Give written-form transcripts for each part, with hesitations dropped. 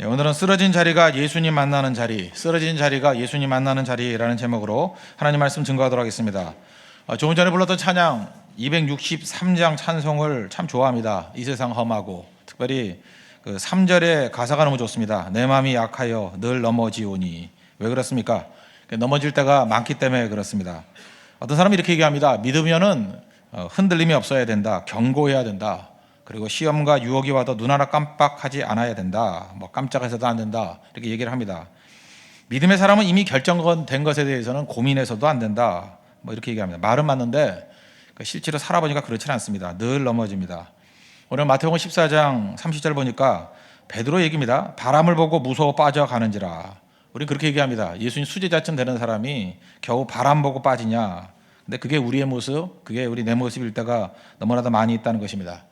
오늘은 쓰러진 자리가 예수님 만나는 자리, 쓰러진 자리가 예수님 만나는 자리라는 제목으로 하나님 말씀 증거하도록 하겠습니다. 조금 전에 불렀던 찬양 263장 찬송을 참 좋아합니다. 이 세상 험하고, 특별히 그 3절의 가사가 너무 좋습니다. 내 마음이 약하여 늘 넘어지오니. 왜 그렇습니까? 넘어질 때가 많기 때문에 그렇습니다. 어떤 사람이 이렇게 얘기합니다. 믿으면은 흔들림이 없어야 된다, 경고해야 된다, 그리고 시험과 유혹이 와도 눈 하나 깜빡하지 않아야 된다, 깜짝해서도 안 된다, 이렇게 얘기를 합니다. 믿음의 사람은 이미 결정된 것에 대해서는 고민해서도 안 된다, 이렇게 얘기합니다. 말은 맞는데 실제로 살아보니까 그렇지는 않습니다. 늘 넘어집니다. 오늘 마태복음 14장 30절 보니까 베드로 얘기입니다. 바람을 보고 무서워 빠져가는지라. 우리는 그렇게 얘기합니다. 예수님 수제자쯤 되는 사람이 겨우 바람 보고 빠지냐. 근데 그게 우리의 모습, 그게 우리 내 모습일 때가 너무나도 많이 있다는 것입니다.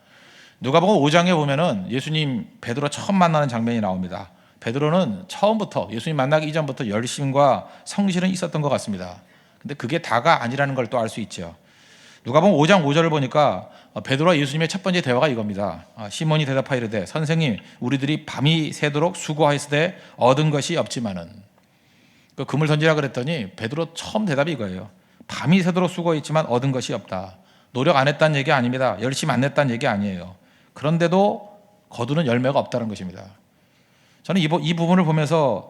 누가복음 5장에 보면은 예수님 베드로 처음 만나는 장면이 나옵니다. 베드로는 처음부터 예수님 만나기 이전부터 열심과 성실은 있었던 것 같습니다. 근데 그게 다가 아니라는 걸 또 알 수 있죠. 누가복음 5장 5절을 보니까 베드로와 예수님의 첫 번째 대화가 이겁니다. 시몬이 대답하여 이르되 선생님, 우리들이 밤이 새도록 수고하였으되 얻은 것이 없지만은. 그 금을 던지라 그랬더니 베드로 처음 대답이 이거예요. 밤이 새도록 수고했지만 얻은 것이 없다. 노력 안 했다는 얘기 아닙니다. 열심 안 냈다는 얘기 아니에요. 그런데도 거두는 열매가 없다는 것입니다. 저는 이 부분을 보면서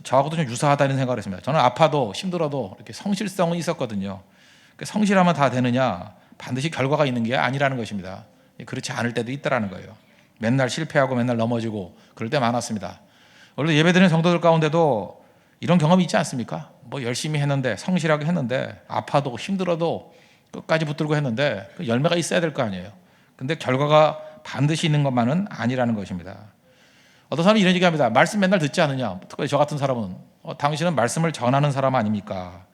저하고도 좀 유사하다는 생각을 했습니다. 저는 아파도 힘들어도 이렇게 성실성은 있었거든요. 성실하면 다 되느냐? 반드시 결과가 있는 게 아니라는 것입니다. 그렇지 않을 때도 있다라는 거예요. 맨날 실패하고 맨날 넘어지고 그럴 때 많았습니다. 원래 예배드리는 성도들 가운데도 이런 경험이 있지 않습니까? 열심히 했는데, 성실하게 했는데, 아파도 힘들어도 끝까지 붙들고 했는데 그 열매가 있어야 될 거 아니에요. 근데 결과가 반드시 있는 것만은 아니라는 것입니다. 어떤 사람이 이런 얘기합니다. 말씀 맨날 듣지 않느냐? 특별히 저 같은 사람은 당신은 말씀을 전하는 사람 아닙니까?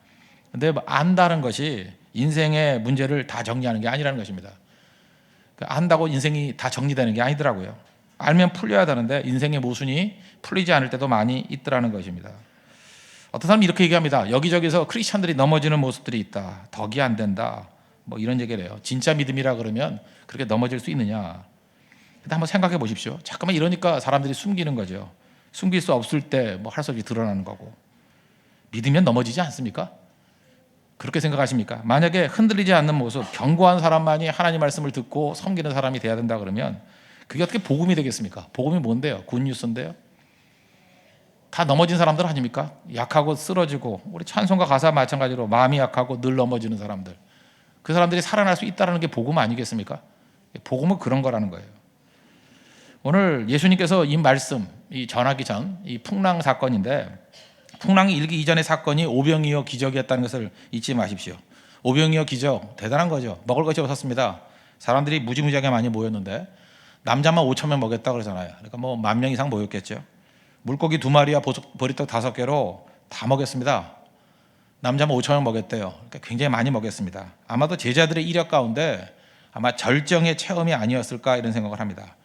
근데 안다는 것이 인생의 문제를 다 정리하는 게 아니라는 것입니다. 안다고 인생이 다 정리되는 게 아니더라고요. 알면 풀려야 되는데 인생의 모순이 풀리지 않을 때도 많이 있더라는 것입니다. 어떤 사람이 이렇게 얘기합니다. 여기저기서 크리스천들이 넘어지는 모습들이 있다. 덕이 안 된다. 이런 얘기를 해요. 진짜 믿음이라 그러면 그렇게 넘어질 수 있느냐? 근데 한번 생각해 보십시오. 잠깐만 이러니까 사람들이 숨기는 거죠. 숨길 수 없을 때 할 수 없이 드러나는 거고. 믿으면 넘어지지 않습니까? 그렇게 생각하십니까? 만약에 흔들리지 않는 모습, 견고한 사람만이 하나님 말씀을 듣고 섬기는 사람이 돼야 된다 그러면 그게 어떻게 복음이 되겠습니까? 복음이 뭔데요? 굿뉴스인데요. 다 넘어진 사람들 아닙니까? 약하고 쓰러지고, 우리 찬송가 가사 마찬가지로 마음이 약하고 늘 넘어지는 사람들, 그 사람들이 살아날 수 있다는 게 복음 아니겠습니까? 복음은 그런 거라는 거예요. 오늘 예수님께서 이 말씀 전하기 전 이 풍랑 사건인데, 풍랑이 일기 이전의 사건이 오병이어 기적이었다는 것을 잊지 마십시오. 오병이어 기적 대단한 거죠. 먹을 것이 없었습니다. 사람들이 무지무지하게 많이 모였는데 남자만 5,000명 먹였다 그러잖아요. 그러니까 10,000명 이상 모였겠죠. 물고기 2마리와 보리떡 5개로 다 먹였습니다. 남자만 5,000명 먹였대요. 그러니까 굉장히 많이 먹였습니다. 아마도 제자들의 이력 가운데 아마 절정의 체험이 아니었을까 이런 생각을 합니다.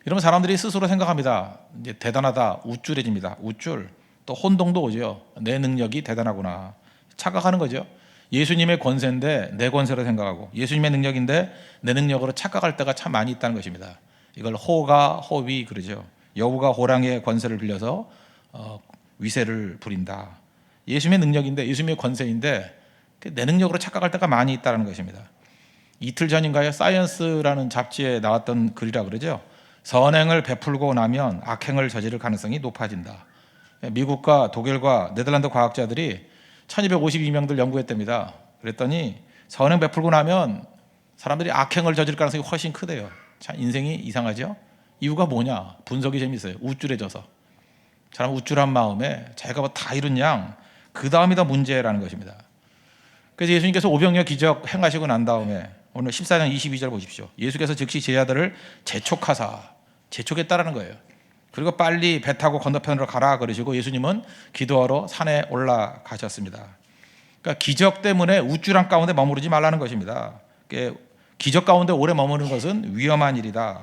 이러면 사람들이 스스로 생각합니다. 이제 대단하다, 우쭐해집니다. 우쭐. 또 혼동도 오죠. 내 능력이 대단하구나. 착각하는 거죠. 예수님의 권세인데 내 권세로 생각하고, 예수님의 능력인데 내 능력으로 착각할 때가 참 많이 있다는 것입니다. 이걸 호가 호위 그러죠. 여우가 호랑이의 권세를 빌려서 위세를 부린다. 예수님의 능력인데, 예수님의 권세인데 내 능력으로 착각할 때가 많이 있다는 것입니다. 이틀 전인가요? 사이언스라는 잡지에 나왔던 글이라 그러죠. 선행을 베풀고 나면 악행을 저지를 가능성이 높아진다. 미국과 독일과 네덜란드 과학자들이 1252명들 연구했답니다. 그랬더니 선행 베풀고 나면 사람들이 악행을 저지를 가능성이 훨씬 크대요. 참 인생이 이상하죠? 이유가 뭐냐? 분석이 재밌어요. 우쭐해져서. 사람 우쭐한 마음에 자기가 다 이룬 양, 그 다음이 더 문제라는 것입니다. 그래서 예수님께서 오병이어 기적 행하시고 난 다음에 오늘 14장 22절 보십시오. 예수께서 즉시 제자들을 재촉했다라는 거예요. 그리고 빨리 배 타고 건너편으로 가라 그러시고 예수님은 기도하러 산에 올라가셨습니다. 그러니까 기적 때문에 우쭐한 가운데 머무르지 말라는 것입니다. 기적 가운데 오래 머무르는 것은 위험한 일이다.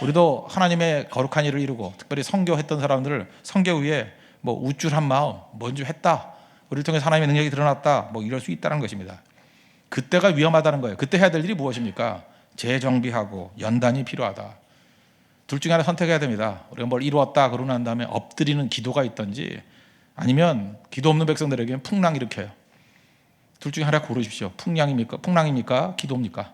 우리도 하나님의 거룩한 일을 이루고 특별히 선교했던 사람들을 선교 위에 우쭐한 마음, 뭔지 했다, 우리를 통해 하나님의 능력이 드러났다, 이럴 수 있다는 것입니다. 그때가 위험하다는 거예요. 그때 해야 될 일이 무엇입니까? 재정비하고 연단이 필요하다. 둘 중에 하나 선택해야 됩니다. 우리가 뭘 이루었다 그러고 난 다음에 엎드리는 기도가 있든지 아니면 기도 없는 백성들에게는 풍랑 일으켜요. 둘 중에 하나 고르십시오. 풍랑입니까? 기도입니까?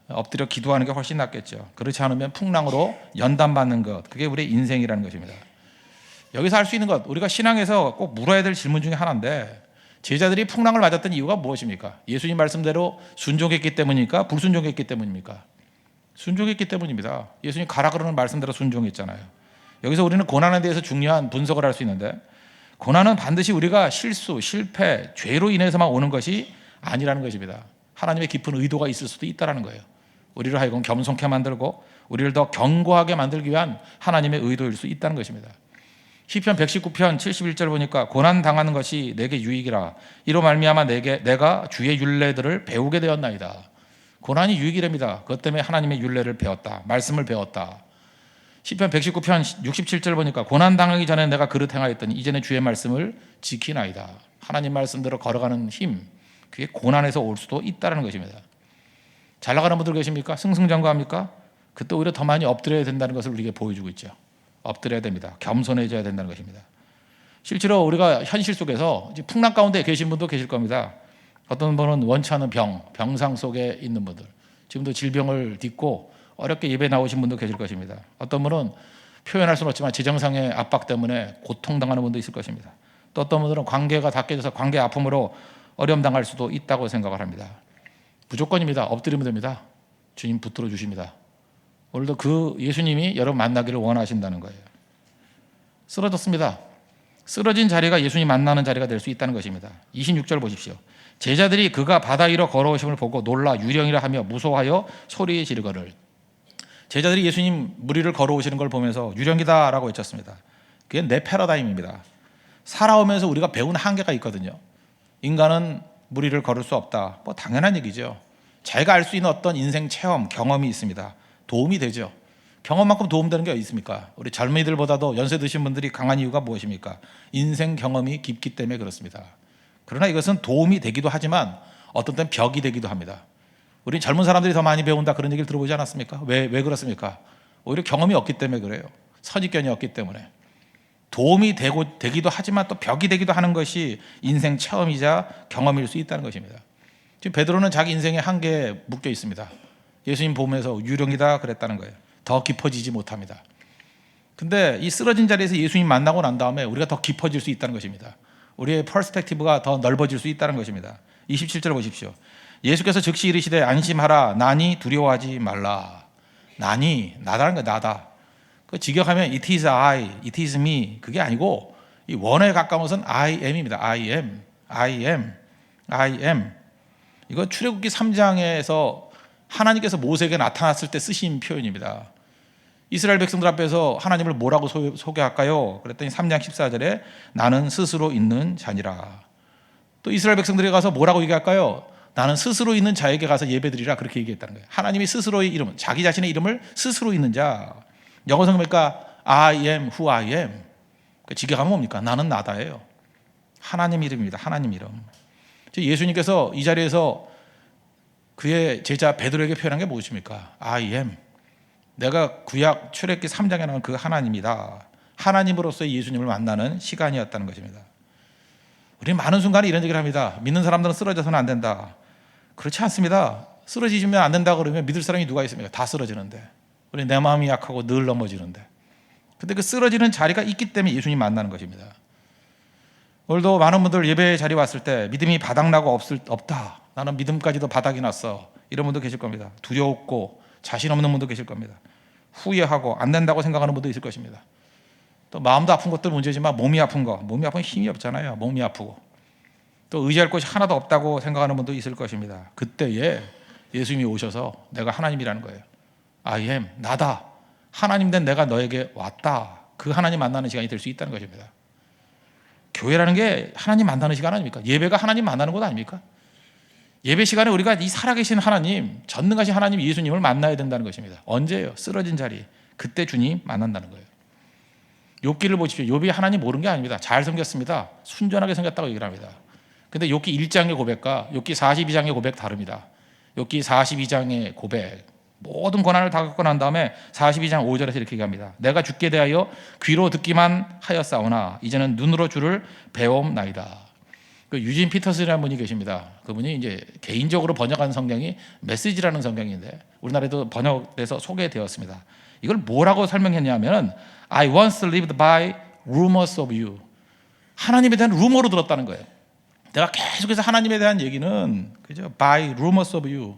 엎드려 기도하는 게 훨씬 낫겠죠. 그렇지 않으면 풍랑으로 연단받는 것, 그게 우리의 인생이라는 것입니다. 여기서 할 수 있는 것, 우리가 신앙에서 꼭 물어야 될 질문 중에 하나인데, 제자들이 풍랑을 맞았던 이유가 무엇입니까? 예수님 말씀대로 순종했기 때문입니까? 불순종했기 때문입니까? 순종했기 때문입니다. 예수님 가라 그러는 말씀대로 순종했잖아요. 여기서 우리는 고난에 대해서 중요한 분석을 할 수 있는데, 고난은 반드시 우리가 실수, 실패, 죄로 인해서만 오는 것이 아니라는 것입니다. 하나님의 깊은 의도가 있을 수도 있다는 거예요. 우리를 하여금 겸손케 만들고 우리를 더 견고하게 만들기 위한 하나님의 의도일 수 있다는 것입니다. 시편 119편 71절 보니까 고난 당하는 것이 내게 유익이라 이로 말미암아 내가 주의 율례들을 배우게 되었나이다. 고난이 유익이랍니다. 그것 때문에 하나님의 율례를 배웠다. 말씀을 배웠다. 시편 119편 67절 보니까 고난 당하기 전에 내가 그릇 행하였더니 이제는 주의 말씀을 지키나이다. 하나님 말씀대로 걸어가는 힘, 그게 고난에서 올 수도 있다는 것입니다. 잘 나가는 분들 계십니까? 승승장구합니까? 그때 오히려 더 많이 엎드려야 된다는 것을 우리에게 보여주고 있죠. 엎드려야 됩니다. 겸손해져야 된다는 것입니다. 실제로 우리가 현실 속에서 풍랑 가운데 계신 분도 계실 겁니다. 어떤 분은 원치 않은 병상 속에 있는 분들, 지금도 질병을 딛고 어렵게 예배 나오신 분도 계실 것입니다. 어떤 분은 표현할 수는 없지만 재정상의 압박 때문에 고통당하는 분도 있을 것입니다. 또 어떤 분들은 관계가 다 깨져서 관계 아픔으로 어려움 당할 수도 있다고 생각을 합니다. 무조건입니다. 엎드리면 됩니다. 주님 붙들어 주십니다. 오늘도 그 예수님이 여러분 만나기를 원하신다는 거예요. 쓰러졌습니다. 쓰러진 자리가 예수님 만나는 자리가 될 수 있다는 것입니다. 26절 보십시오. 제자들이 그가 바다 위로 걸어오심을 보고 놀라 유령이라 하며 무서워하여 소리 지르거늘. 제자들이 예수님 물 위를 걸어오시는 걸 보면서 유령이다라고 외쳤습니다. 그게 내 패러다임입니다. 살아오면서 우리가 배운 한계가 있거든요. 인간은 물 위를 걸을 수 없다. 뭐 당연한 얘기죠. 자기가 알 수 있는 어떤 인생 체험, 경험이 있습니다. 도움이 되죠. 경험만큼 도움되는 게 어디 있습니까? 우리 젊은이들보다도 연세 드신 분들이 강한 이유가 무엇입니까? 인생 경험이 깊기 때문에 그렇습니다. 그러나 이것은 도움이 되기도 하지만 어떤 때는 벽이 되기도 합니다. 우리 젊은 사람들이 더 많이 배운다 그런 얘기를 들어보지 않았습니까? 왜 그렇습니까? 오히려 경험이 없기 때문에 그래요. 선입견이 없기 때문에. 도움이 되기도 하지만 또 벽이 되기도 하는 것이 인생 체험이자 경험일 수 있다는 것입니다. 지금 베드로는 자기 인생의 한계에 묶여 있습니다. 예수님 보면서 유령이다 그랬다는 거예요. 더 깊어지지 못합니다. 근데 이 쓰러진 자리에서 예수님 만나고 난 다음에 우리가 더 깊어질 수 있다는 것입니다. 우리의 퍼스펙티브가 더 넓어질 수 있다는 것입니다. 27절 보십시오. 예수께서 즉시 이르시되 안심하라 나니 두려워하지 말라. 나니 나다는 거야. 나다. 그 직역하면 it is I, it is me 그게 아니고 이 원어에 가까운 것은 I am입니다. I am. 이거 출애굽기 3장에서 하나님께서 모세에게 나타났을 때 쓰신 표현입니다. 이스라엘 백성들 앞에서 하나님을 뭐라고 소개할까요? 그랬더니 3장 14절에 나는 스스로 있는 자니라. 또 이스라엘 백성들이 가서 뭐라고 얘기할까요? 나는 스스로 있는 자에게 가서 예배드리라 그렇게 얘기했다는 거예요. 하나님이 스스로의 이름, 자기 자신의 이름을 스스로 있는 자. 영어 성경이니까 I am who I am. 직역하면 뭡니까? 나는 나다예요. 하나님 이름입니다. 하나님 이름. 예수님께서 이 자리에서 그의 제자 베드로에게 표현한 게 무엇입니까? I am. 내가 구약 출애굽기 3장에 나온 그 하나님이다. 하나님으로서의 예수님을 만나는 시간이었다는 것입니다. 우리는 많은 순간에 이런 얘기를 합니다. 믿는 사람들은 쓰러져서는 안 된다. 그렇지 않습니다. 쓰러지면 안 된다 그러면 믿을 사람이 누가 있습니까? 다 쓰러지는데. 우리 내 마음이 약하고 늘 넘어지는데. 근데 그 쓰러지는 자리가 있기 때문에 예수님 만나는 것입니다. 오늘도 많은 분들 예배 자리 왔을 때 믿음이 바닥나고 없다. 나는 믿음까지도 바닥이 났어. 이런 분도 계실 겁니다. 두려웠고 자신 없는 분도 계실 겁니다. 후회하고 안 된다고 생각하는 분도 있을 것입니다. 또 마음도 아픈 것도 문제지만 몸이 아프면 힘이 없잖아요. 몸이 아프고 또 의지할 곳이 하나도 없다고 생각하는 분도 있을 것입니다. 그때에 예수님이 오셔서 내가 하나님이라는 거예요. I am, 나다. 하나님 된 내가 너에게 왔다. 그 하나님 만나는 시간이 될 수 있다는 것입니다. 교회라는 게 하나님 만나는 시간 아닙니까? 예배가 하나님 만나는 곳 아닙니까? 예배 시간에 우리가 이 살아계신 하나님, 전능하신 하나님 예수님을 만나야 된다는 것입니다. 언제예요? 쓰러진 자리. 그때 주님 만난다는 거예요. 욥기를 보십시오. 욥이 하나님 모르는 게 아닙니다. 잘 섬겼습니다. 순전하게 섬겼다고 얘기를 합니다. 근데 욥기 1장의 고백과 욥기 42장의 고백 다릅니다. 욥기 42장의 고백 모든 고난을 다 겪고 난 다음에 42장 5절에서 이렇게 얘기합니다. 내가 주께 대하여 귀로 듣기만 하였사오나 이제는 눈으로 주를 배움나이다. 그 유진 피터스라는 분이 계십니다. 그분이 이제 개인적으로 번역한 성경이 메시지라는 성경인데 우리나라에도 번역돼서 소개되었습니다. 이걸 뭐라고 설명했냐면 I once lived by rumors of you. 하나님에 대한 루머로 들었다는 거예요. 내가 계속해서 하나님에 대한 얘기는 그죠? By rumors of you.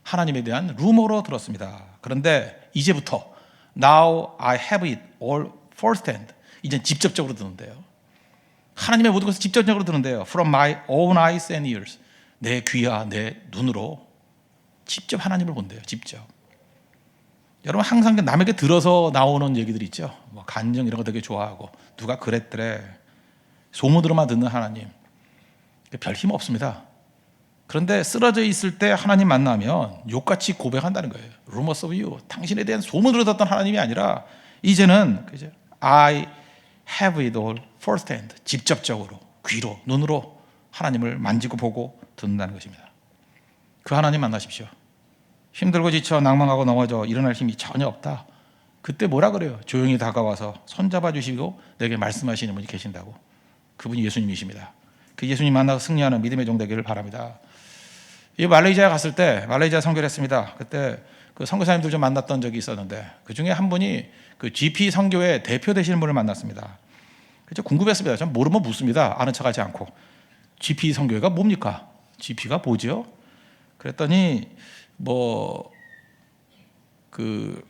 하나님에 대한 루머로 들었습니다. 그런데 이제부터 Now I have it all firsthand. 이제 직접적으로 듣는데요. 하나님의 모든 것을 직접적으로 듣는데요. From my own eyes and ears. 내 귀와 내 눈으로 직접 하나님을 본대요. 직접. 여러분 항상 남에게 들어서 나오는 얘기들 있죠. 뭐 간증 이런 거 되게 좋아하고 누가 그랬더래. 소문으로만 듣는 하나님. 별 힘 없습니다. 그런데 쓰러져 있을 때 하나님 만나면 욕같이 고백한다는 거예요. Rumors of you. 당신에 대한 소문으로 듣던 하나님이 아니라 이제는 그죠? I have it all firsthand. 직접적으로 귀로 눈으로 하나님을 만지고 보고 듣는다는 것입니다. 그 하나님 만나십시오. 힘들고 지쳐 낭망하고 넘어져 일어날 힘이 전혀 없다. 그때 뭐라 그래요? 조용히 다가와서 손잡아 주시고 내게 말씀하시는 분이 계신다고. 그분이 예수님이십니다. 그 예수님 만나서 승리하는 믿음의 종 되기를 바랍니다. 이 말레이시아에 갔을 때 말레이시아 선교를 했습니다. 그때 그 선교사님들 좀 만났던 적이 있었는데 그 중에 한 분이 그 GP 선교의 대표 되시는 분을 만났습니다. 그래서 궁금했습니다. 전 모르면 묻습니다. 아는 척하지 않고. GP 선교회가 뭡니까? GP가 뭐죠? 그랬더니 뭐 그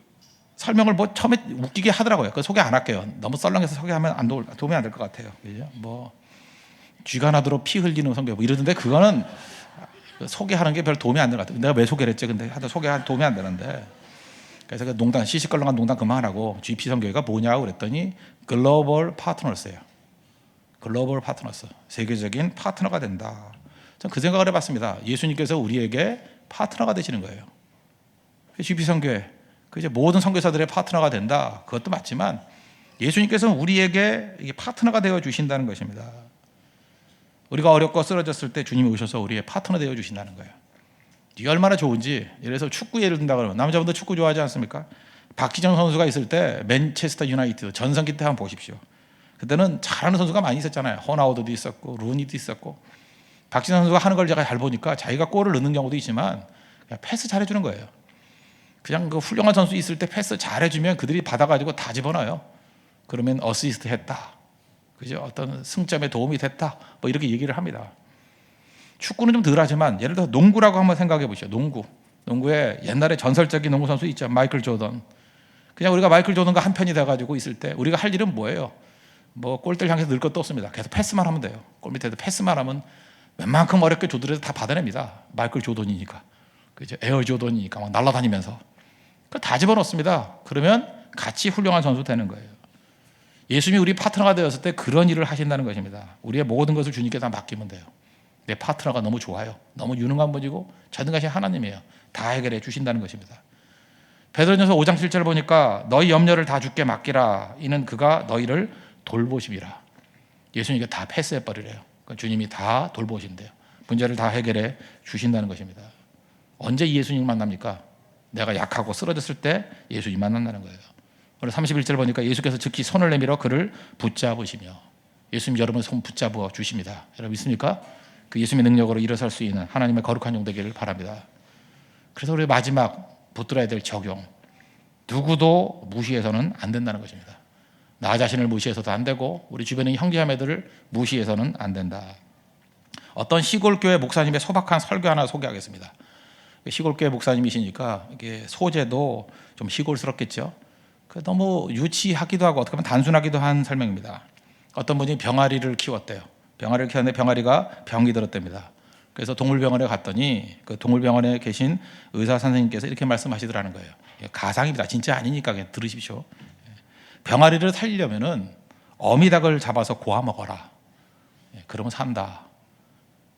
설명을 뭐 처음에 웃기게 하더라고요. 그 소개 안 할게요. 너무 썰렁해서 소개하면 도움이 안 될 것 같아요. 그죠? 뭐 쥐가 나도록 피 흘리는 선교 뭐 이러던데 그거는 소개하는 게 별 도움이 안 될 것 같아요. 내가 왜 소개를 했지? 근데 하도 소개하는 도움이 안 되는데 그래서 그 농담 시시껄렁한 농담 그만하고 GP 선교회가 뭐냐고 그랬더니 글로벌 파트너스예요. 글로벌 파트너스. 세계적인 파트너가 된다. 전 그 생각을 해봤습니다. 예수님께서 우리에게 파트너가 되시는 거예요. GP 선교회. 그 이제 모든 선교사들의 파트너가 된다. 그것도 맞지만 예수님께서는 우리에게 이게 파트너가 되어 주신다는 것입니다. 우리가 어렵고 쓰러졌을 때 주님이 오셔서 우리의 파트너 되어 주신다는 거예요. 이게 얼마나 좋은지. 예를 들어서 축구 예를 든다 그러면 남자분들 축구 좋아하지 않습니까? 박지정 선수가 있을 때 맨체스터 유나이티드 전성기 때 한번 보십시오. 그때는 잘하는 선수가 많이 있었잖아요. 호나우드도 있었고 루니도 있었고. 박지정 선수가 하는 걸 제가 잘 보니까 자기가 골을 넣는 경우도 있지만 그냥 패스 잘해주는 거예요. 그냥 그 훌륭한 선수 있을 때 패스 잘해주면 그들이 받아가지고 다 집어넣어요. 그러면 어시스트 했다. 그죠? 어떤 승점에 도움이 됐다. 뭐 이렇게 얘기를 합니다. 축구는 좀 덜하지만 예를 들어 농구라고 한번 생각해 보시죠. 농구에 옛날에 전설적인 농구 선수 있죠. 마이클 조던. 그냥 우리가 마이클 조던과 한 편이 돼가지고 있을 때 우리가 할 일은 뭐예요? 뭐 골대를 향해서 늘 것도 없습니다. 계속 패스만 하면 돼요. 골 밑에서 패스만 하면 웬만큼 어렵게 조더라도 다 받아냅니다. 마이클 조던이니까. 그죠? 에어 조던이니까 막 날아다니면서. 그거 다 집어넣습니다. 그러면 같이 훌륭한 선수 되는 거예요. 예수님이 우리 파트너가 되었을 때 그런 일을 하신다는 것입니다. 우리의 모든 것을 주님께 다 맡기면 돼요. 내 파트너가 너무 좋아요. 너무 유능한 분이고 전능하신 하나님이에요. 다 해결해 주신다는 것입니다. 베드로전서 5장 7절 보니까 너희 염려를 다 주께 맡기라. 이는 그가 너희를 돌보심이라. 예수님께 다 패스해 버리래요. 그러니까 주님이 다 돌보신대요. 문제를 다 해결해 주신다는 것입니다. 언제 예수님 만납니까? 내가 약하고 쓰러졌을 때 예수님 만난다는 거예요. 오늘 31절 보니까 예수께서 즉시 손을 내밀어 그를 붙잡으시며 예수님 여러분 손 붙잡아 주십니다. 여러분 믿습니까? 그 예수님의 능력으로 일어설 수 있는 하나님의 거룩한 종 되기를 바랍니다. 그래서 우리 마지막 붙들어야 될 적용. 누구도 무시해서는 안 된다는 것입니다. 나 자신을 무시해서도 안 되고 우리 주변의 형제자매들을 무시해서는 안 된다. 어떤 시골교회 목사님의 소박한 설교 하나 소개하겠습니다. 시골교회 목사님이시니까 이게 소재도 좀 시골스럽겠죠. 너무 유치하기도 하고 어떻게 보면 단순하기도 한 설명입니다. 어떤 분이 병아리를 키웠대요. 병아리를 키웠는데 병아리가 병이 들었답니다. 그래서 동물병원에 갔더니 그 동물병원에 계신 의사 선생님께서 이렇게 말씀하시더라는 거예요. 가상입니다. 진짜 아니니까 그냥 들으십시오. 병아리를 살리려면은 어미닭을 잡아서 고아 먹어라. 그러면 산다.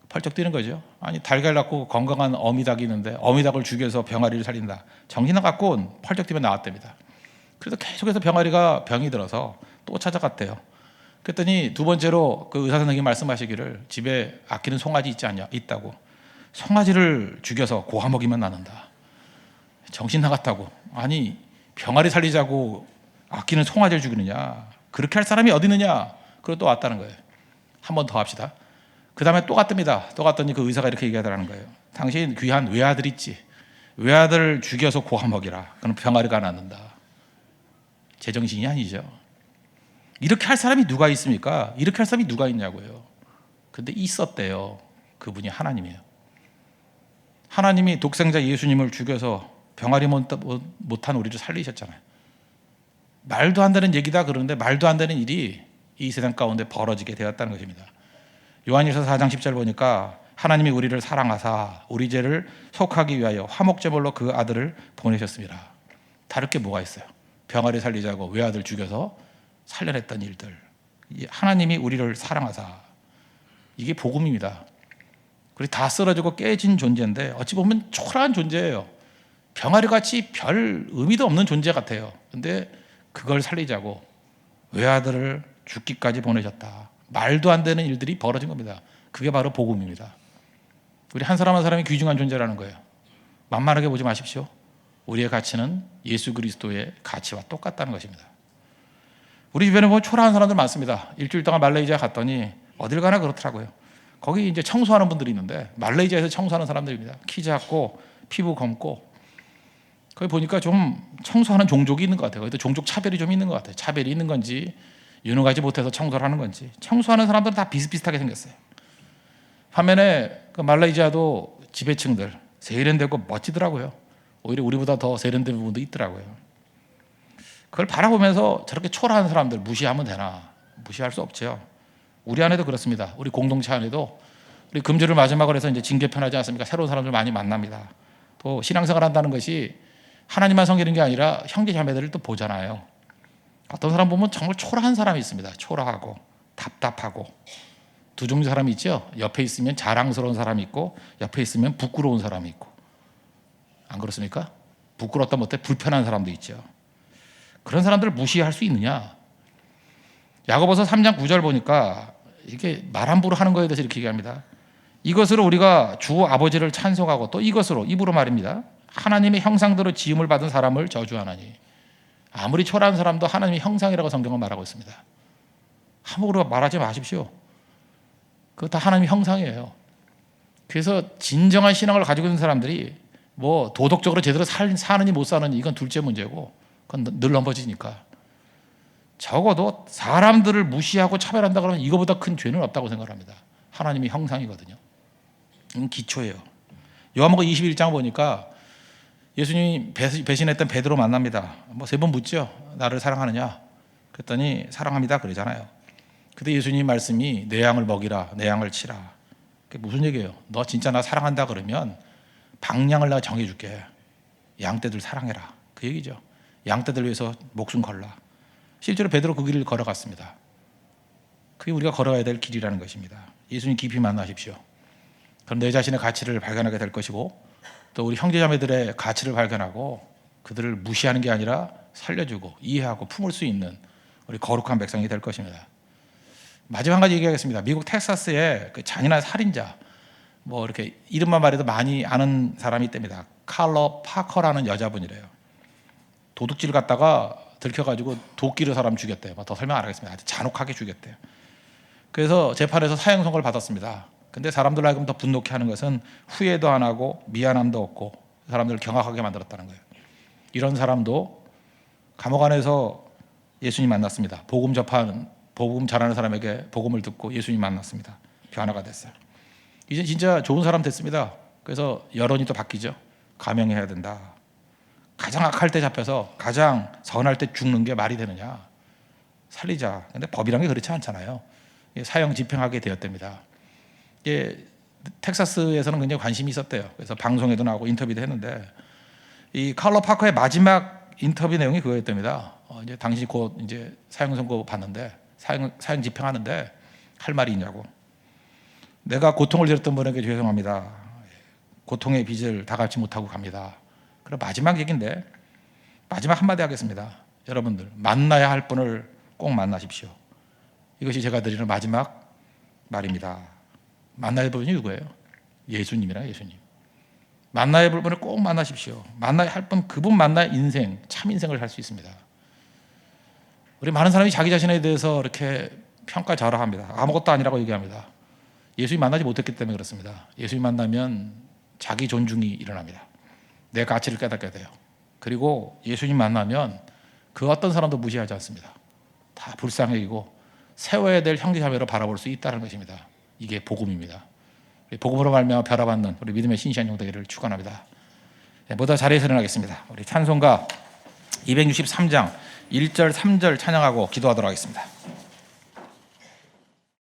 펄쩍 뛰는 거죠. 아니 달걀 낳고 건강한 어미닭이 있는데 어미닭을 죽여서 병아리를 살린다. 정신 나갖고 펄쩍 뛰면 나왔답니다. 그래서 계속해서 병아리가 병이 들어서 또 찾아갔대요. 그랬더니 두 번째로 그 의사 선생님이 말씀하시기를 집에 아끼는 송아지 있지 않냐? 있다고. 송아지를 죽여서 고아 먹이면 낫는다. 정신 나갔다고. 아니 병아리 살리자고 아끼는 송아지를 죽이느냐. 그렇게 할 사람이 어디 있느냐. 그리고 또 왔다는 거예요. 한 번 더 합시다. 그 다음에 또 갔답니다. 또 갔더니 그 의사가 이렇게 얘기하더라는 거예요. 당신 귀한 외아들 있지. 외아들 죽여서 고아 먹이라. 그럼 병아리가 낫는다. 제정신이 아니죠. 이렇게 할 사람이 누가 있습니까? 이렇게 할 사람이 누가 있냐고요. 근데 있었대요. 그분이 하나님이에요. 하나님이 독생자 예수님을 죽여서 병아리 못한 우리를 살리셨잖아요. 말도 안 되는 얘기다 그러는데 말도 안 되는 일이 이 세상 가운데 벌어지게 되었다는 것입니다. 요한일서 4장 10절 보니까 하나님이 우리를 사랑하사 우리 죄를 속하기 위하여 화목제물로 그 아들을 보내셨습니다. 다를 게 뭐가 있어요? 병아리 살리자고 외아들 죽여서 살려냈던 일들. 하나님이 우리를 사랑하사. 이게 복음입니다. 그리고 다 쓰러지고 깨진 존재인데 어찌 보면 초라한 존재예요. 병아리같이 별 의미도 없는 존재 같아요. 근데 그걸 살리자고 외아들을 죽기까지 보내셨다. 말도 안 되는 일들이 벌어진 겁니다. 그게 바로 복음입니다. 우리 한 사람 한 사람이 귀중한 존재라는 거예요. 만만하게 보지 마십시오. 우리의 가치는 예수 그리스도의 가치와 똑같다는 것입니다. 우리 주변에 보면 초라한 사람들 많습니다. 일주일 동안 말레이시아 갔더니 어딜 가나 그렇더라고요. 거기 이제 청소하는 분들이 있는데 말레이시아에서 청소하는 사람들입니다. 키 작고 피부 검고. 거기 보니까 좀 청소하는 종족이 있는 것 같아요. 거기도 종족 차별이 좀 있는 것 같아요. 차별이 있는 건지 유능하지 못해서 청소를 하는 건지. 청소하는 사람들은 다 비슷비슷하게 생겼어요. 반면에 그 말레이시아도 지배층들 세련되고 멋지더라고요. 오히려 우리보다 더 세련된 부분도 있더라고요. 그걸 바라보면서 저렇게 초라한 사람들 무시하면 되나? 무시할 수 없죠. 우리 안에도 그렇습니다. 우리 공동체 안에도 우리 금주를 마지막으로 해서 이제 징계편하지 않습니까? 새로운 사람들 많이 만납니다. 또 신앙생활 한다는 것이 하나님만 섬기는 게 아니라 형제 자매들을 또 보잖아요. 어떤 사람 보면 정말 초라한 사람이 있습니다. 초라하고 답답하고 두 종류 사람이 있죠. 옆에 있으면 자랑스러운 사람이 있고 옆에 있으면 부끄러운 사람이 있고. 안 그렇습니까? 부끄럽다 못해 불편한 사람도 있죠. 그런 사람들을 무시할 수 있느냐? 야고보서 3장 9절 보니까 이렇게 말 함부로 하는 거에 대해서 이렇게 얘기합니다. 이것으로 우리가 주 아버지를 찬송하고 또 이것으로 입으로 말입니다. 하나님의 형상대로 지음을 받은 사람을 저주하나니. 아무리 초라한 사람도 하나님의 형상이라고 성경은 말하고 있습니다. 함부로 말하지 마십시오. 그거 다 하나님의 형상이에요. 그래서 진정한 신앙을 가지고 있는 사람들이 뭐 도덕적으로 제대로 사느니 못 사느니 이건 둘째 문제고 그건 늘 넘어지니까. 적어도 사람들을 무시하고 차별한다 그러면 이거보다 큰 죄는 없다고 생각합니다. 하나님의 형상이거든요. 이건 기초예요. 요한복음 21장 보니까 예수님이 배신했던 베드로 만납니다. 뭐 세 번 묻죠. 나를 사랑하느냐? 그랬더니 사랑합니다 그러잖아요. 근데 예수님 말씀이 내 양을 먹이라, 내 양을 치라. 그게 무슨 얘기예요? 너 진짜 나 사랑한다 그러면 방향을 내가 정해줄게. 양떼들 사랑해라. 그 얘기죠. 양떼들 위해서 목숨 걸라. 실제로 베드로 그 길을 걸어갔습니다. 그게 우리가 걸어가야 될 길이라는 것입니다. 예수님 깊이 만나십시오. 그럼 내 자신의 가치를 발견하게 될 것이고 또 우리 형제자매들의 가치를 발견하고 그들을 무시하는 게 아니라 살려주고 이해하고 품을 수 있는 우리 거룩한 백성이 될 것입니다. 마지막 한 가지 얘기하겠습니다. 미국 텍사스의 그 잔인한 살인자, 뭐 이렇게 이름만 말해도 많이 아는 사람이 있답니다. 칼러 파커라는 여자분이래요. 도둑질 갔다가 들켜가지고 도끼로 사람 죽였대요. 더 설명 안 하겠습니다. 아주 잔혹하게 죽였대요. 그래서 재판에서 사형 선고를 받았습니다. 근데 사람들 하여금 더 분노케 하는 것은 후회도 안 하고 미안함도 없고 사람들을 경악하게 만들었다는 거예요. 이런 사람도 감옥 안에서 예수님 만났습니다. 복음 잘하는 사람에게 복음을 듣고 예수님 만났습니다. 변화가 됐어요. 이제 진짜 좋은 사람 됐습니다. 그래서 여론이 또 바뀌죠. 감형해야 된다. 가장 악할 때 잡혀서 가장 선할 때 죽는 게 말이 되느냐. 살리자. 근데 법이란 게 그렇지 않잖아요. 사형 집행하게 되었답니다. 텍사스에서는 굉장히 관심이 있었대요. 그래서 방송에도 나오고 인터뷰도 했는데 이 칼러 파커의 마지막 인터뷰 내용이 그거였답니다. 이제 당신이 곧 이제 사형 선고 받는데 사형 집행하는데 할 말이 있냐고. 내가 고통을 드렸던 분에게 죄송합니다. 고통의 빚을 다 갚지 못하고 갑니다. 그럼 마지막 얘기인데 마지막 한마디 하겠습니다. 여러분들 만나야 할 분을 꼭 만나십시오. 이것이 제가 드리는 마지막 말입니다. 만나야 할 분이 누구예요? 예수님이라. 예수님. 만나야 할 분을 꼭 만나십시오. 만나야 할 분, 그분 만나야 인생, 참 인생을 살 수 있습니다. 우리 많은 사람이 자기 자신에 대해서 이렇게 평가절하합니다. 아무것도 아니라고 얘기합니다. 예수님 만나지 못했기 때문에 그렇습니다. 예수님 만나면 자기 존중이 일어납니다. 내 가치를 깨닫게 돼요. 그리고 예수님 만나면 그 어떤 사람도 무시하지 않습니다. 다 불쌍히 여기고 세워야 될 형제자매로 바라볼 수 있다는 것입니다. 이게 복음입니다. 복음으로 말미암아 변화받는 우리 믿음의 신실한 종 되기를 축원합니다. 모두 자리에서 일어나겠습니다. 우리 찬송가 263장 1절 3절 찬양하고 기도하도록 하겠습니다.